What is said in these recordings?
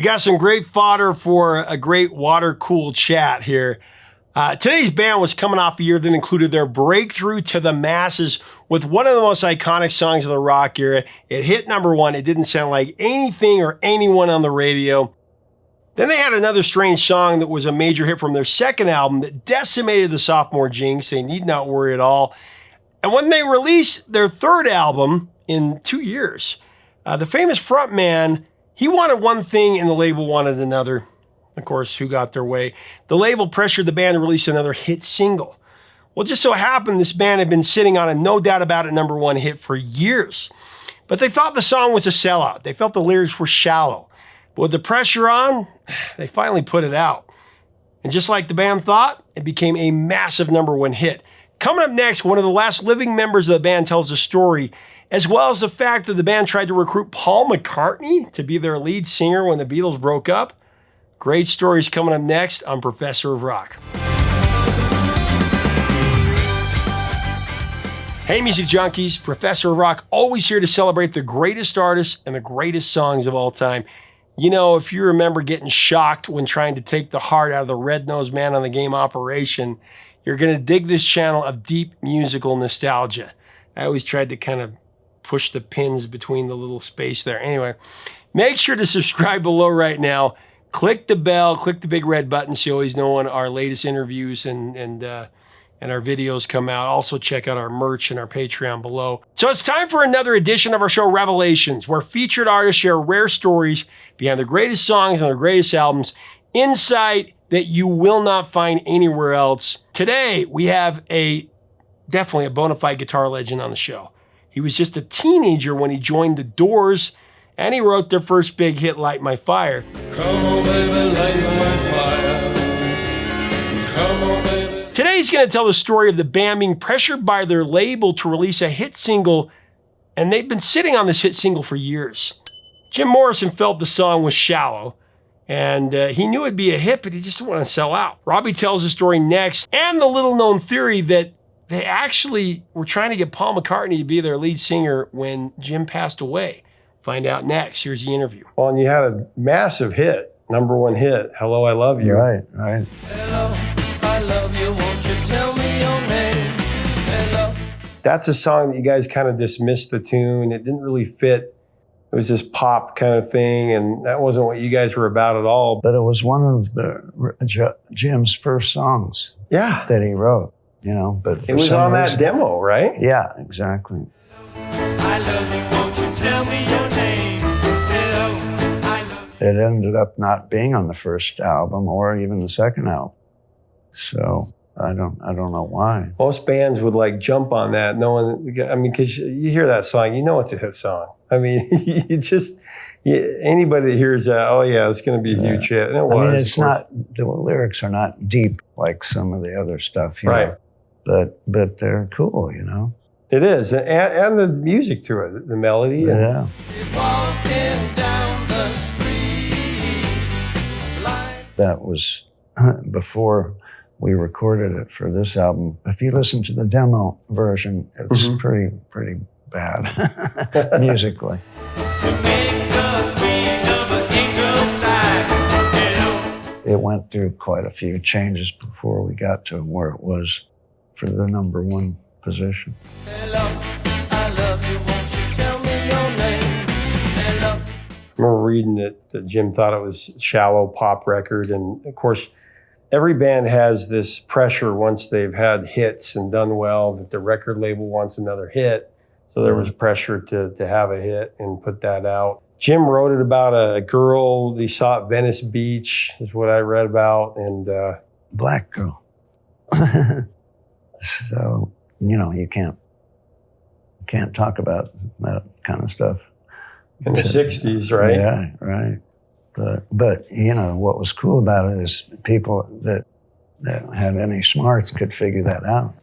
got some great fodder for a great water-cooled chat here. Today's band was coming off a year that included their breakthrough to the masses with one of the most iconic songs of the rock era. It hit number one. It didn't sound like anything or anyone on the radio. Then they had another strange song that was a major hit from their second album that decimated the sophomore jinx. They need not worry at all. And when they released their third album in 2 years, the famous frontman, he wanted one thing and the label wanted another. Of course, who got their way? The label pressured the band to release another hit single. Well, it just so happened this band had been sitting on a no doubt about it number one hit for years. But they thought the song was a sellout. They felt the lyrics were shallow. But with the pressure on, they finally put it out. And just like the band thought, it became a massive number one hit. Coming up next, one of the last living members of the band tells the story, as well as the fact that the band tried to recruit Paul McCartney to be their lead singer when the Beatles broke up. Great stories coming up next on Professor of Rock. Hey, music junkies, Professor of Rock, always here to celebrate the greatest artists and the greatest songs of all time. You know, if you remember getting shocked when trying to take the heart out of the red-nosed man on the game operation, you're going to dig this channel of deep musical nostalgia. I always tried to kind of push the pins between the little space there. Anyway, make sure to subscribe below right now. Click the bell, click the big red button so you always know when our latest interviews and our videos come out. Also check out our merch and our Patreon below. So it's time for another edition of our show, Revelations, where featured artists share rare stories behind the greatest songs and the greatest albums, insight that you will not find anywhere else. Today, we have definitely a bona fide guitar legend on the show. He was just a teenager when he joined the Doors, and he wrote their first big hit, Light My Fire. Come on, baby, light my fire. Come on, baby. Today he's going to tell the story of the band being pressured by their label to release a hit single, and they've been sitting on this hit single for years. Jim Morrison felt the song was shallow, and he knew it'd be a hit, but he just didn't want to sell out. Robby tells the story next, and the little-known theory that they actually were trying to get Paul McCartney to be their lead singer when Jim passed away. Find out next. Here's the interview. Well, and you had a massive hit, number one hit, Hello, I Love You. Right. Hello, I love you. Won't you tell me your name? Hello. That's a song that you guys kind of dismissed the tune. It didn't really fit. It was this pop kind of thing, and that wasn't what you guys were about at all. But it was one of Jim's first songs Yeah. that he wrote, you know. But It was on that demo, right? Yeah, exactly. I love you. Won't you tell me your name? Hello, I love you. It ended up not being on the first album or even the second album. So I don't know why. Most bands would like jump on that knowing, because you hear that song, you know it's a hit song. I mean, anybody that hears that, oh yeah, it's going to be a huge hit. And it was. I mean, it's not, the lyrics are not deep like some of the other stuff, you Right. know, but they're cool, you know. It is, and the music to it, the melody. Yeah. Walking down the street. That was before we recorded it for this album. If you listen to the demo version, it's pretty bad musically. It went through quite a few changes before we got to where it was for the number one position. Hello, I love you. Won't you tell me your name? Hello. I remember reading that Jim thought it was a shallow pop record. And of course, every band has this pressure once they've had hits and done well that the record label wants another hit. So there was pressure to have a hit and put that out. Jim wrote it about a girl he saw at Venice Beach, is what I read about. And Black girl. So, you know, you can't talk about that kind of stuff. in the 60s, right? Yeah, right. But you know, what was cool about it is people that had any smarts could figure that out.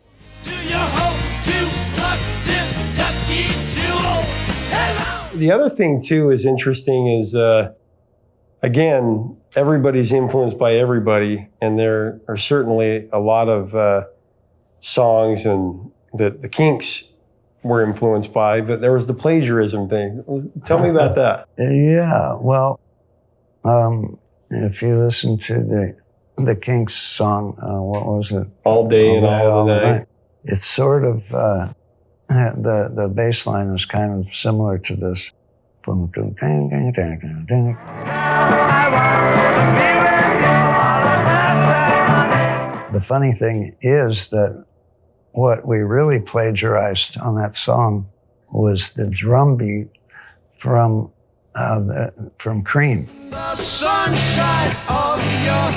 Do you hope you love this dusky jewel? Hello. The other thing, too, is interesting is, again, everybody's influenced by everybody, and there are certainly a lot of songs and that the Kinks were influenced by, but there was the plagiarism thing. Tell me about that. Yeah, well, If you listen to the Kinks song, what was it? All day and all the night. It's sort of, the bass line is kind of similar to this. The funny thing is that what we really plagiarized on that song was the drum beat from Cream. The sunshine of your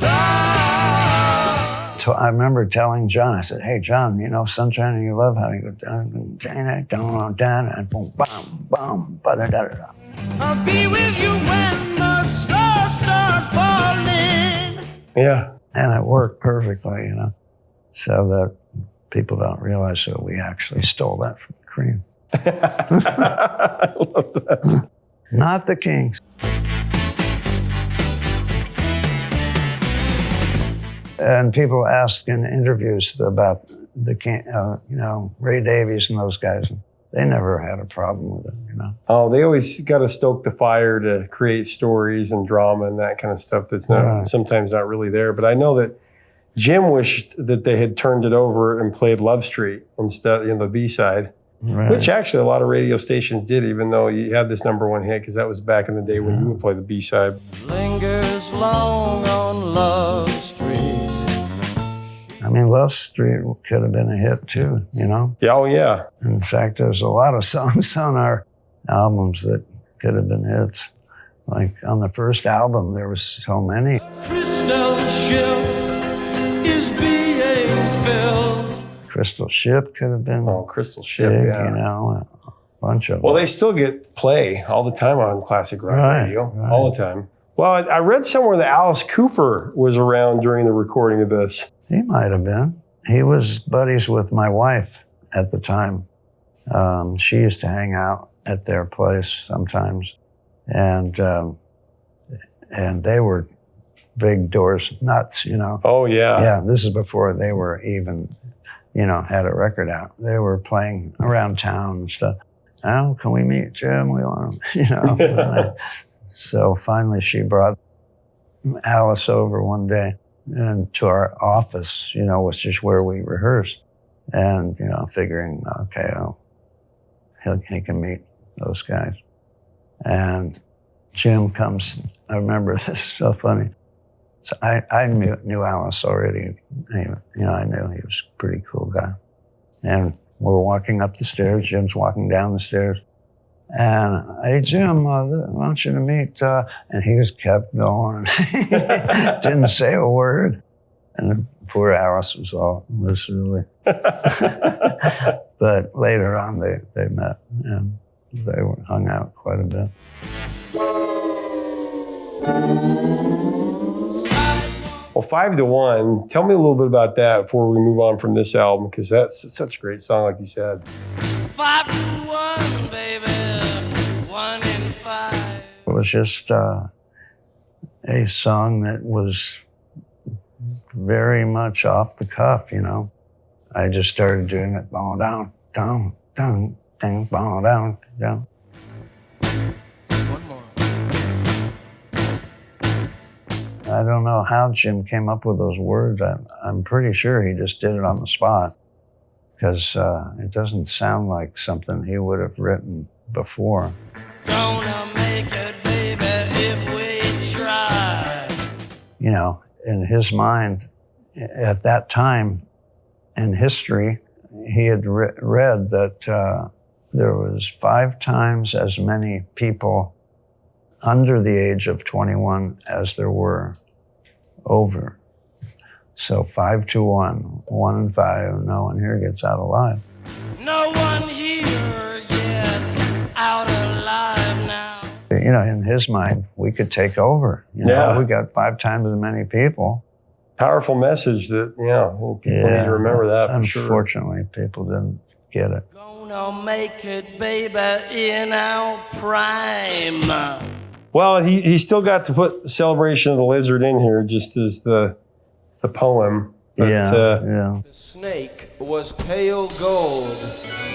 love. So I remember telling John, I said, "Hey, John, you know, Sunshine of Your Love, how you go down, down, and boom, bam, bam, ba-da-da-da-da." I'll be with you when the stars start falling. Yeah. And it worked perfectly, you know, so that people don't realize that we actually stole that from Cream. I love that. Not the Kings. And people ask in interviews about the King, you know, Ray Davies and those guys. They never had a problem with it, you know. Oh, they always got to stoke the fire to create stories and drama and that kind of stuff that's not sometimes not really there. But I know that Jim wished that they had turned it over and played Love Street instead, the B-side, which actually a lot of radio stations did, even though you had this #1 hit, because that was back in the day when you would play the B-side. Lingers long on Love Street. I mean, Love Street could have been a hit too, you know? Yeah, oh yeah. In fact, there's a lot of songs on our albums that could have been hits. Like on the first album, there was so many. Crystal ship is being filled. Crystal Ship could have been Crystal Ship, big, yeah. you know, a bunch of Well, them. they still get play all the time on classic rock radio, all the time. Well, I read somewhere that Alice Cooper was around during the recording of this. He might have been. He was buddies with my wife at the time. She used to hang out at their place sometimes. And they were big Doors nuts, you know. Oh, yeah. Yeah, this is before they were even, you know, had a record out. They were playing around town and stuff. Oh, can we meet Jim? We want him, you know. So finally she brought Alice over one day and to our office, you know, which is where we rehearsed. And, you know, figuring, okay, he can meet those guys. And Jim comes, I remember this, so funny. So I knew Alice already. You know, I knew he was a pretty cool guy. And we're walking up the stairs, Jim's walking down the stairs. And, hey, Jim, I want you to meet, and he just kept going. Didn't say a word. And poor Alice was really. But later on, they met, and they hung out quite a bit. Well, 5 to 1, tell me a little bit about that before we move on from this album, because that's such a great song, like you said. 5 to 1, baby. 1 in 5. It was just a song that was very much off the cuff, you know. I just started doing it, bow down, down, down, ding, bow down, down. One more. I don't know how Jim came up with those words. I'm pretty sure he just did it on the spot, because it doesn't sound like something he would have written before. Gonna make it, baby, if we try. You know, in his mind, at that time in history, he had read that there was 5 times as many people under the age of 21 as there were over. So 5 to 1, 1 in 5, no one here gets out alive. No one here gets out alive now. You know, in his mind, we could take over. You know, we got 5 times as many people. Powerful message that, people need to remember that for sure. Unfortunately, people didn't get it. Gonna make it, baby, in our prime. Well, he still got to put Celebration of the Lizard in here just as the poem. But, The snake was pale gold,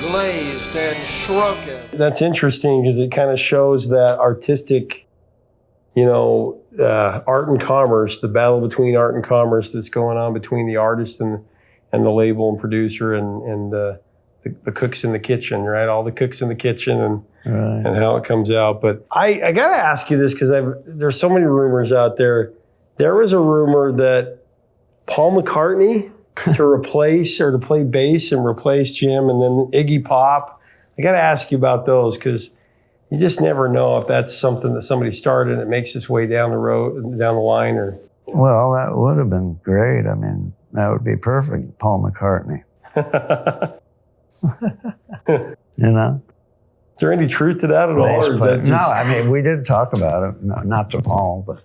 glazed and shrunken. That's interesting because it kind of shows that artistic, art and commerce, the battle between art and commerce that's going on between the artist and the label and producer and the cooks in the kitchen, right? All the cooks in the kitchen and how it comes out. But I got to ask you this because there's so many rumors out there. There was a rumor that Paul McCartney to replace or to play bass and replace Jim, and then Iggy Pop. I got to ask you about those because you just never know if that's something that somebody started and it makes its way down the line, or. Well, that would have been great. I mean, that would be perfect, Paul McCartney. You know? Is there any truth to that at all? Or is that just... No, I mean, we did talk about it. No, not to Paul, but.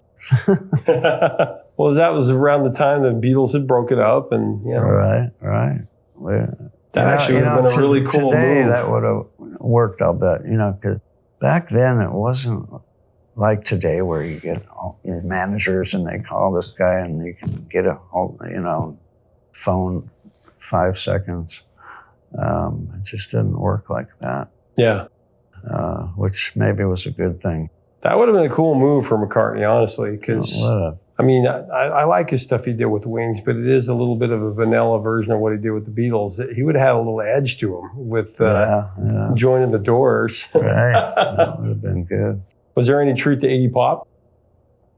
Well, that was around the time the Beatles had broken up, and Right. That actually would have been a really cool today, move. That would have worked, I'll bet. Because back then it wasn't like today where you get all the managers and they call this guy and you can get a whole, phone 5 seconds. It just didn't work like that. Yeah. Which maybe was a good thing. That would have been a cool move for McCartney, honestly, because, I mean, I like his stuff he did with Wings, but it is a little bit of a vanilla version of what he did with the Beatles. He would have had a little edge to him with joining the Doors. Right. That would have been good. Was there any truth to Iggy Pop?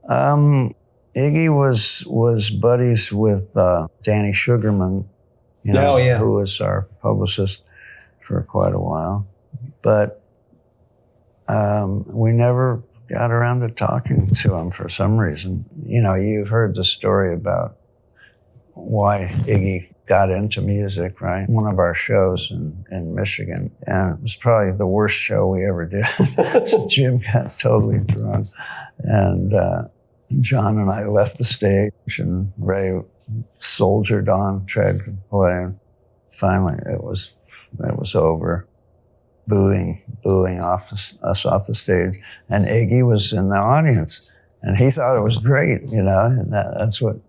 Iggy was buddies with Danny Sugarman, who was our publicist for quite a while. But we never got around to talking to him for some reason. You've heard the story about why Iggy got into music, right? One of our shows in Michigan, and it was probably the worst show we ever did. So Jim got totally drunk, and John and I left the stage, and Ray soldiered on, tried to play, and finally it was over. Booing us off the stage, and Iggy was in the audience, and he thought it was great, and that's what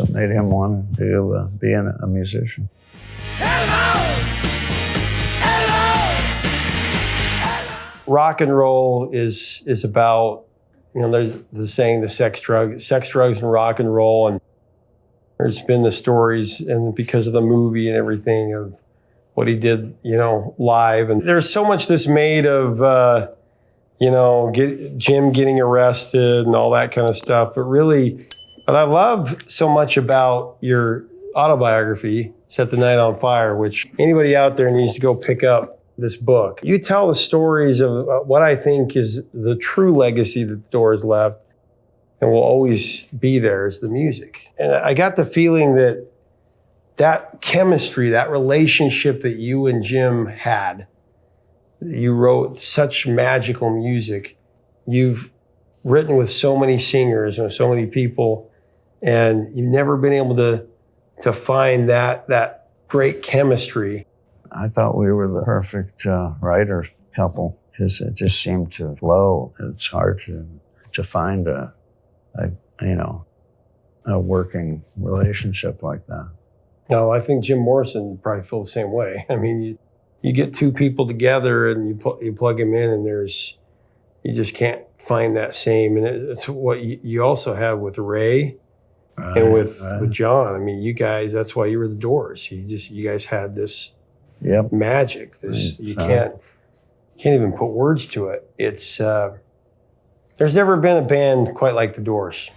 made him want to be a musician. Rock and roll is about, there's the saying, the sex, drugs, and rock and roll, and there's been the stories, and because of the movie and everything of what he did, live. And there's so much that's made of, Jim getting arrested and all that kind of stuff. But I love so much about your autobiography, Set the Night on Fire, which anybody out there needs to go pick up this book. You tell the stories of what I think is the true legacy that the Doors left and will always be there is the music. And I got the feeling that chemistry, that relationship that you and Jim had, you wrote such magical music. You've written with so many singers and so many people, and you've never been able to find that great chemistry. I thought we were the perfect writer couple because it just seemed to flow. It's hard to find a working relationship like that. No, I think Jim Morrison probably feel the same way. I mean, you get two people together and you plug them in, and you just can't find that same. And it's what you also have with Ray and with John. I mean, you guys, that's why you were the Doors. You guys had this magic. This you can't even put words to it. It's there's never been a band quite like the Doors.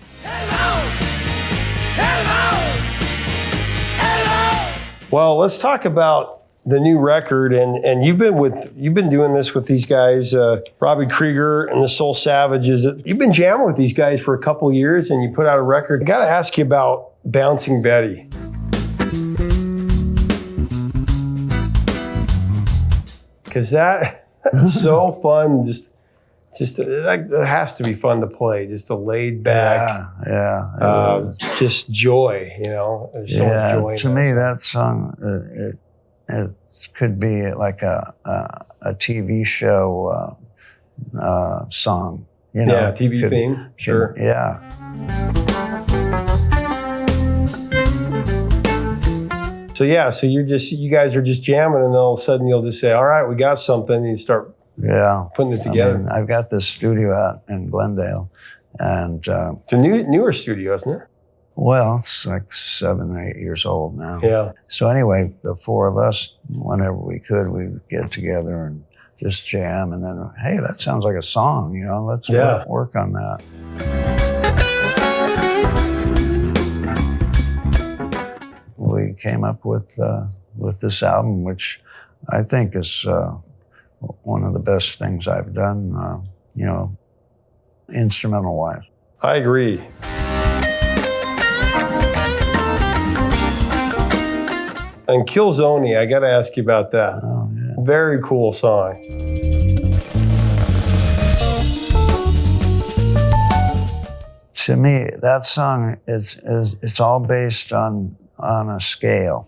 Well, let's talk about the new record, and you've been doing this with these guys, Robby Krieger and the Soul Savages. You've been jamming with these guys for a couple of years, and you put out a record. I got to ask you about Bouncing Betty. Because that's so fun. Just that has to be fun to play. Just a laid back, just joy. There's so much joy. To me, that song it could be like a TV show song. TV theme. Sure. Yeah. So you guys are just jamming, and then all of a sudden you'll just say, "All right, we got something," and you start putting it together. I've got this studio out in Glendale, And It's a newer studio, isn't it? well, it's like 7 or 8 years old now. Yeah. So anyway, the four of us, whenever we could, we would get together and just jam. And then, hey, that sounds like a song, you know, let's work on that. We came up with this album, which I think is one of the best things I've done, you know, instrumental-wise. I agree. And Killzone, I got to ask you about that. Oh, yeah. Very cool song. To me, that song it's all based on a scale.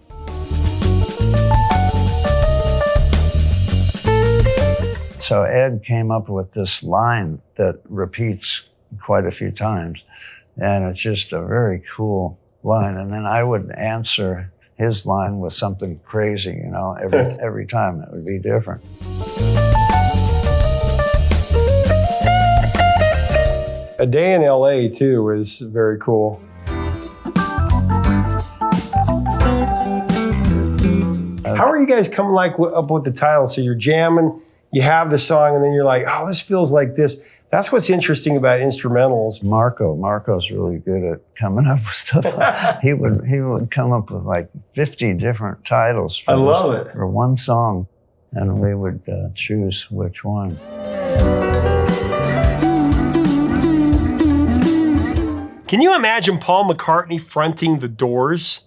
So Ed came up with this line that repeats quite a few times, and it's just a very cool line. And then I would answer his line with something crazy, you know, every time it would be different. A Day in LA, too, was very cool. How are you guys coming up with the title? So you're jamming, you have the song, and then you're like, oh, this feels like this. That's what's interesting about instrumentals. Marco's really good at coming up with stuff. He would come up with like 50 different titles for one song, and we would choose which one. Can you imagine Paul McCartney fronting the Doors?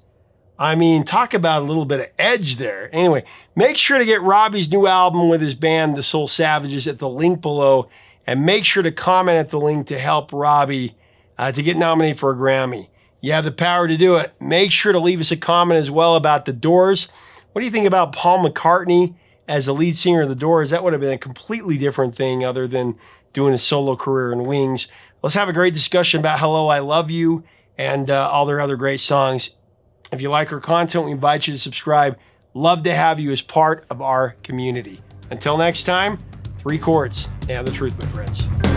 I mean, talk about a little bit of edge there. Anyway, make sure to get Robby's new album with his band, The Soul Savages, at the link below. And make sure to comment at the link to help Robby to get nominated for a Grammy. You have the power to do it. Make sure to leave us a comment as well about the Doors. What do you think about Paul McCartney as the lead singer of the Doors? That would have been a completely different thing other than doing a solo career in Wings. Let's have a great discussion about Hello, I Love You and all their other great songs. If you like our content, we invite you to subscribe. Love to have you as part of our community. Until next time, 3 chords and the truth, my friends.